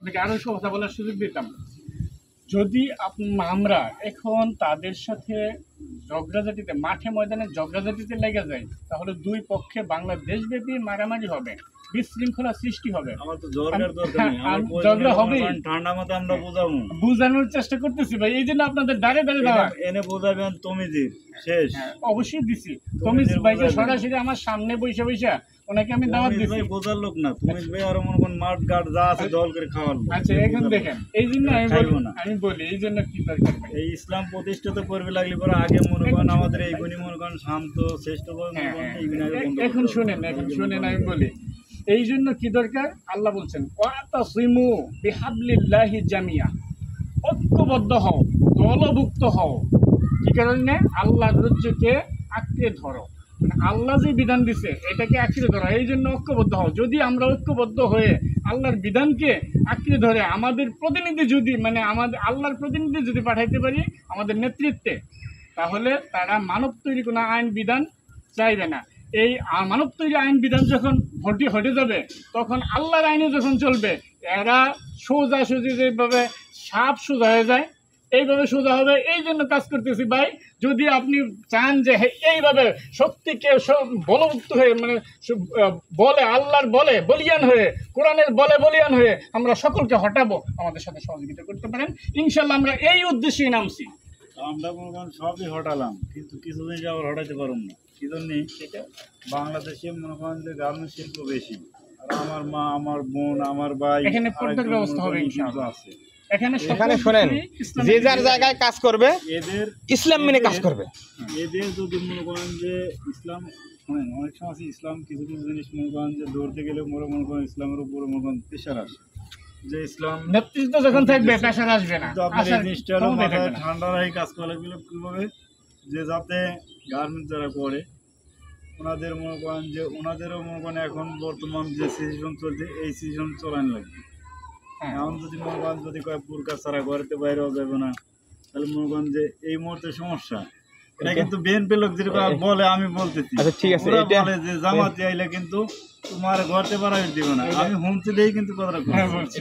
আপনাকে আরো কথা বলার সুযোগ দিতাম। যদি আমরা এখন তাদের সাথে ঝগড়াঝাটিতে, মাঠে ময়দানে ঝগড়াঝাটিতে লেগে যাই, তাহলে দুই পক্ষে বাংলাদেশব্যাপী মারামারি হবে, বিশৃঙ্খলা সৃষ্টি হবে। ঝগড়া হবে, ঠান্ডা মাথায় আমরা বোঝাবো, বুঝানোর চেষ্টা করতেছি ভাই, এই জন্য আপনাদের দাঁড়ে দাঁড়িয়ে দেওয়া। এনে বোঝাবেন তমিজির শেষ। অবশ্যই দিছি, তমিজ ভাইকে সরাসরি আমার সামনে বসে বসে ওনাকে আমি দাওয়াত দিছি। বোঝার লোক না তমিজ ভাই, আর মনে করেন মাঠ ঘাট যা আছে দল করে খাওয়ার। আচ্ছা এখন দেখেন, এই জন্য আমি বলি এই জন্য কি দরকার, এই ইসলাম প্রতিষ্ঠিত করবে লাগলে পরে আগে মনে করেন আমাদের এইগুলি মনে করেন শান্ত শ্রেষ্ঠ। এখন শুনেন আমি বলি এই জন্য কি দরকার। আল্লাহ বলছেন ওয়াতাসিমু বিহাবলিল্লাহি জামিয়া, ঐক্যবদ্ধ হও, দলভুক্ত হও। কি কারণে? আল্লাহর রজ্জুকে আঁকড়ে ধরো, মানে আল্লাহ যে বিধান দিছে এটাকে আঁকড়ে ধরো, এই জন্য ঐক্যবদ্ধ হও। যদি আমরা ঐক্যবদ্ধ হয়ে আল্লাহর বিধানকে আঁকড়ে ধরে আমাদের প্রতিনিধি যদি, মানে আমাদের আল্লাহর প্রতিনিধি যদি পাঠাইতে পারি আমাদের নেতৃত্বে, তাহলে তারা মানব তৈরি কোনো আইন বিধান চাইবে না। এই মানব তৈরি আইন বিধান যখন হটে যাবে, তখন আল্লাহর আইনে যখন চলবে, এরা সোজাসুজি যেভাবে সাপ সোজা হয়ে যায় এইভাবে সোজা হবে। এই জন্য কাজ করতেছি ভাই। যদি আপনি চান যে এইভাবে সত্যিকে বলবুক্ত হয়ে, মানে বলে আল্লাহর বলে বলিয়ান হয়ে, কোরআনের বলে বলিয়ান হয়ে আমরা সকলকে হটাবো, আমাদের সাথে সহযোগিতা করতে পারেন ইনশাল্লাহ। আমরা এই উদ্দেশ্যেই নামছি। আমরা মনে করেন সবই হটালাম, কিন্তু কিছুদিন আবার হটাইতে পারব না। কি জন্যে? বাংলাদেশে মনে করেন যে গার্মেন্টস শিল্প বেশি, আর আমার মা, আমার বোন, আমার ভাই, এখানে পর্দার ব্যবস্থা হবে ইনশাআল্লাহ। আছে এখানে শোনেন, যে যার জায়গায় কাজ করবে, এদের ইসলাম মেনে কাজ করবে। এদের যদি মনে করেন যে ইসলাম, শোনেন অনেক সময় আছে ইসলাম কিছু কিছু জিনিস মনে করেন যে ধরতে গেলে মনে করেন ইসলামের উপরে মনে করেন প্রেশার আসে, যে ইসলাম নেতৃত্ব যখন থাকবে প্রেশার আসবে না। আপনার এই জিনিসটা মাথায় ঠান্ডা রাখি কাজ করা লাগবে কীভাবে, যে যাতে গার্মেন্টস যারা করে ওনাদের মনে করেন যে ওনাদেরও মনে করেন এখন বর্তমান যে সিজন চলছে এই সিজন চলান লাগবে। এখন যদি মনে করেন যদি কয়েক পুরকার ছাড়া ঘরেতে বাইরেও যাবে না, তাহলে মনে করেন যে এই মুহূর্তে সমস্যা। এটা কিন্তু বিএনপি লোক যেটা বলে, আমি বলতেছি ঠিক আছে, বলে যে জামাতে আইলে কিন্তু তোমার ঘরতে বাড়াই দিবে না। আমি হুমছি দিয়েই কিন্তু কথাটা বলছি।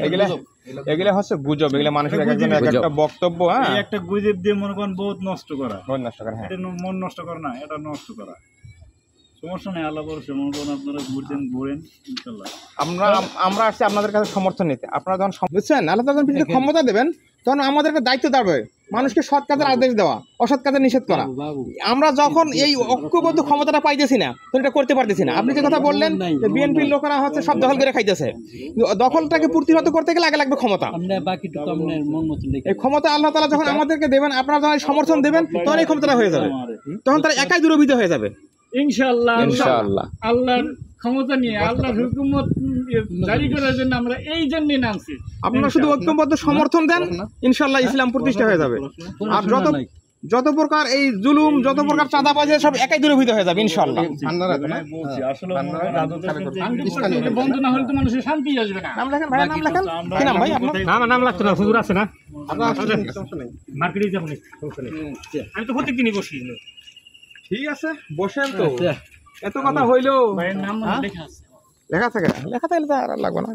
এগুলা হচ্ছে গুজব, এগুলা মানুষের একটা বক্তব্য। হ্যাঁ, একটা গুজব দিয়ে মনে করেন বহুত নষ্ট করা, এটা মন নষ্ট করা না, এটা নষ্ট করা। সমস্যা নেই, আল্লাহ বলছে মনে করেন আপনারা ঘুরেন ইনশাল্লাহ। আমরা আসছি আপনাদের কাছে সমর্থন নিতে। আপনারা যখন বুঝছেন আল্লাহ যখন ক্ষমতা দেবেন, তখন আমাদের একটা দায়িত্ব দাঁড়াবে মানুষকে সৎ কাজের আদেশ দেওয়া, অসৎ কাজের নিষেধ করা। আমরা যখন এই ঐক্যবদ্ধ ক্ষমতাটা পাইতেছি না, তখন এটা করতে পারতেছি না। আপনি যে কথা বললেন যে বিএনপির লোকেরা হচ্ছে সব দখল করে খাইতেছে, দখলটাকে প্রতিহত করতে গেলে আগে লাগবে ক্ষমতা। এই ক্ষমতা আল্লাহ তাআলা যখন আমাদেরকে দেবেন, আপনারা যখন সমর্থন দেবেন, তখন এই ক্ষমতাটা হয়ে যাবে, তখন তারা একাই দুরবিধ হয়ে যাবে ইনশাআল্লাহ। আল্লাহর ক্ষমতা নিয়ে, আল্লাহর হুকুমত জারি করার জন্য আমরা এই জন্যই নামছি। আপনারা শুধু ঐক্যবদ্ধ সমর্থন দেন, ইনশাআল্লাহ ইসলাম প্রতিষ্ঠা হয়ে যাবে। আর যত প্রকার এই জুলুম, যত প্রকার চাঁদাবাজি, সব একাই দূরীভূত হয়ে যাবে ইনশাআল্লাহ। বন্ধ না হলে তো মানুষের শান্তি আসবে না। নাম লেখেন ভাই, নাম লেখেন। কি নাম ভাই আপনার? নাম লাগতো না, হুজুর আছে না, মার্কেটে যাবো না, আমি তো প্রত্যেকদিনই বসি। ঠিক আছে, বসেন তো, এত কথা হইলো। ভাইয়ের নাম লেখা আছে, লেখা থাকে, লেখা থাকলে তো আর লাগবে না।